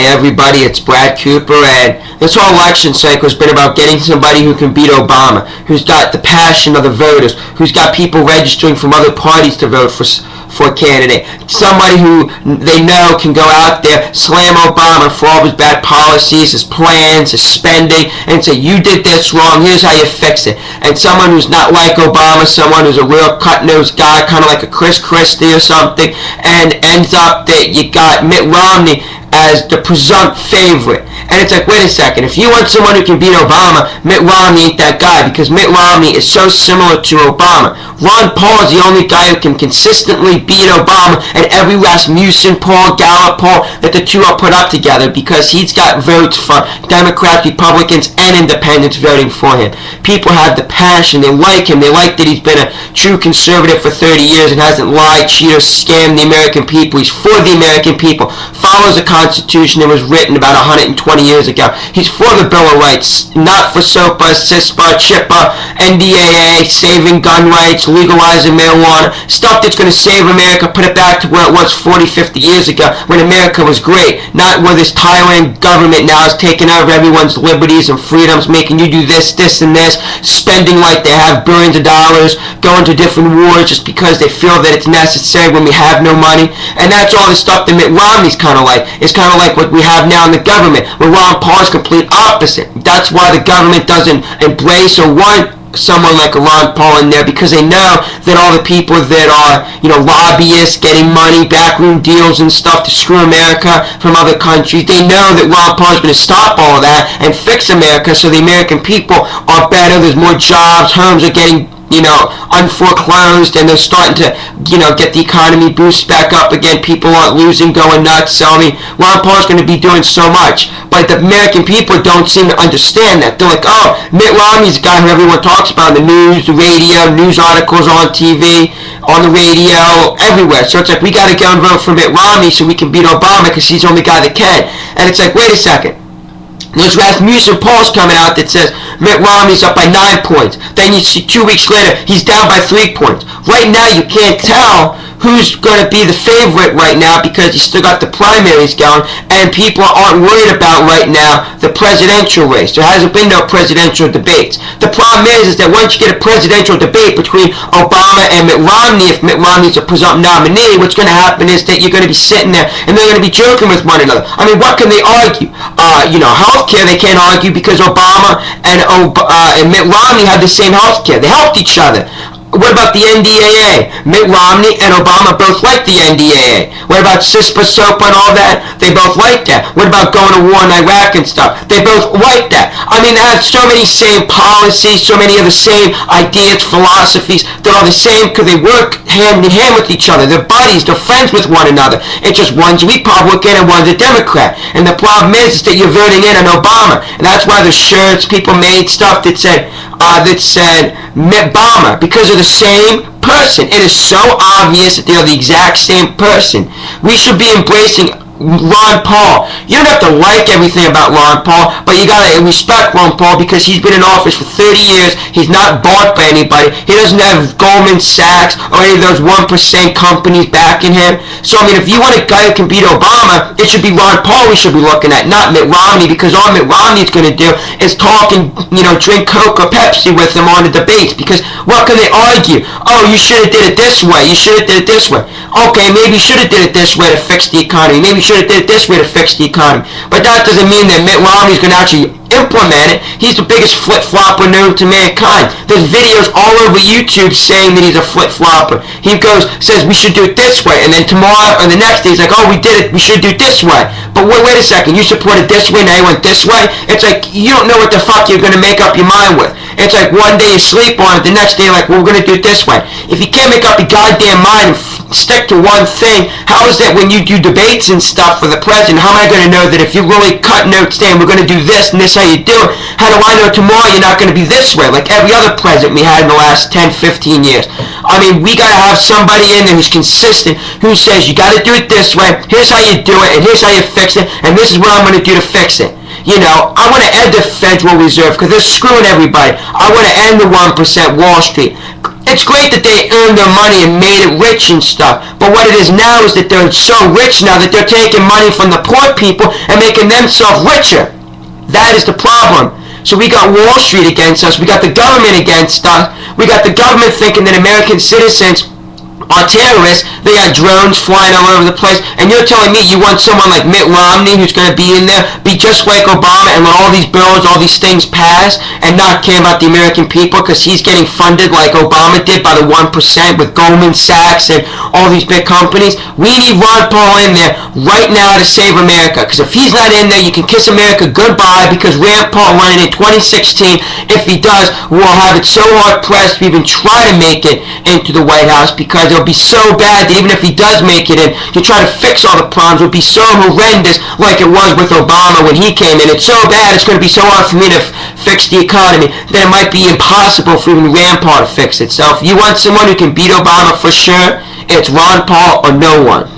Hey everybody, it's Brad Cooper, and this whole election cycle has been about getting somebody who can beat Obama, who's got the passion of the voters, who's got people registering from other parties to vote for a candidate. Somebody who they know can go out there, slam Obama for all his bad policies, his plans, his spending, and say, you did this wrong, here's how you fix it. And someone who's not like Obama, someone who's a real cut-nosed guy, kind of like a Chris Christie or something, and ends up that you got Mitt Romney as the presumptive favorite. And it's like, wait a second, if you want someone who can beat Obama, Mitt Romney ain't that guy, because Mitt Romney is so similar to Obama. Ron Paul is the only guy who can consistently beat Obama in every Rasmussen poll, Gallup poll that the two are put up together, because he's got votes from Democrats, Republicans, and independents voting for him. People have the passion, they like him, they like that he's been a true conservative for 30 years and hasn't lied, cheated, or scammed the American people. He's for the American people, follows a Constitution that was written about 120 years ago. He's for the Bill of Rights, not for SOPA, CISPA, CHIPA, NDAA, saving gun rights, legalizing marijuana, stuff that's going to save America, put it back to where it was 40, 50 years ago when America was great, not where this tyrant government now is taking over everyone's liberties and freedoms, making you do this, this, and this, spending like they have billions of dollars, going to different wars just because they feel that it's necessary when we have no money. And that's all the stuff that Mitt Romney's kind of like. It's kind of like what we have now in the government, where Ron Paul is complete opposite. That's why the government doesn't embrace or want someone like a Ron Paul in there, because they know that all the people that are, lobbyists, getting money, backroom deals and stuff to screw America from other countries, they know that Ron Paul is going to stop all of that and fix America so the American people are better, there's more jobs, homes are getting unforeclosed, and they're starting to, get the economy boost back up again. People aren't losing, going nuts. So, Ron Paul's going to be doing so much. But the American people don't seem to understand that. They're like, oh, Mitt Romney's the guy who everyone talks about in the news, the radio, news articles on TV, on the radio, everywhere. So it's like, we got to go and vote for Mitt Romney so we can beat Obama because he's the only guy that can. And it's like, wait a second. There's Rasmussen polls coming out that says Mitt Romney's up by 9 points. Then you see 2 weeks later, he's down by 3 points. Right now, you can't tell who's going to be the favorite right now because you still got the primaries going, and people aren't worried about right now the presidential race. There hasn't been no presidential debates. The problem is that once you get a presidential debate between Obama and Mitt Romney, if Mitt Romney's a presumptive nominee, what's going to happen is that you're going to be sitting there and they're going to be joking with one another. What can they argue? Healthcare they can't argue because Obama and Mitt Romney have the same healthcare. They helped each other. What about the NDAA? Mitt Romney and Obama both like the NDAA. What about CISPA, SOPA, and all that? They both like that. What about going to war in Iraq and stuff? They both like that. They have so many same policies, so many of the same ideas, philosophies that are the same because they work hand in hand with each other. They're buddies. They're friends with one another. It's just one's a Republican and one's a Democrat. And the problem is that you're voting in on Obama. And that's why the shirts, people made stuff that said Mitt Obama, because of the same person. It is so obvious that they are the exact same person. We should be embracing Ron Paul. You don't have to like everything about Ron Paul, but you gotta respect Ron Paul because he's been in office for 30 years. He's not bought by anybody. He doesn't have Goldman Sachs or any of those 1% companies backing him. So if you want a guy who can beat Obama, it should be Ron Paul we should be looking at, not Mitt Romney, because all Mitt Romney is going to do is talk and drink Coke or Pepsi with him on the debates, because what can they argue? Oh, you should have did it this way. You should have did it this way. Okay, maybe you should have did it this way to fix the economy. Maybe you should have did it this way to fix the economy. But that doesn't mean that Mitt Romney is going to actually implement it. He's the biggest flip-flopper known to mankind. There's videos all over YouTube saying that he's a flip-flopper. He says we should do it this way, and then tomorrow or the next day he's like, oh, we did it, we should do it this way. But wait a second, you supported this way, now you went this way? It's like, you don't know what the fuck you're going to make up your mind with. It's like one day you sleep on it, the next day you're like, well, we're going to do it this way. If you can't make up your goddamn mind and stick to one thing, how is that when you do debates and stuff for the president, how am I going to know that if you really cut notes saying we're going to do this and this how you do it, how do I know tomorrow you're not going to be this way like every other president we had in the last 10, 15 years? We got to have somebody in there who's consistent, who says you got to do it this way, here's how you do it, and here's how you fix it, and this is what I'm going to do to fix it. I want to end the Federal Reserve because they're screwing everybody. I want to end the 1% Wall Street. It's great that they earned their money and made it rich and stuff, but what it is now is that they're so rich now that they're taking money from the poor people and making themselves richer. That is the problem. So we got Wall Street against us, we got the government against us, we got the government thinking that American citizens are terrorists. They got drones flying all over the place, and you're telling me you want someone like Mitt Romney who's going to be in there, be just like Obama, and let all these bills, all these things pass, and not care about the American people because he's getting funded like Obama did by the 1% with Goldman Sachs and all these big companies? We need Ron Paul in there right now to save America, because if he's not in there, you can kiss America goodbye, because Rand Paul running in 2016, if he does, we'll have it so hard pressed to even try to make it into the White House, because it'll be so bad that even if he does make it in, to try to fix all the problems would be so horrendous, like it was with Obama when he came in. It's so bad, it's going to be so hard for me to fix the economy that it might be impossible for even Rand Paul to fix it. So if you want someone who can beat Obama for sure, it's Ron Paul or no one.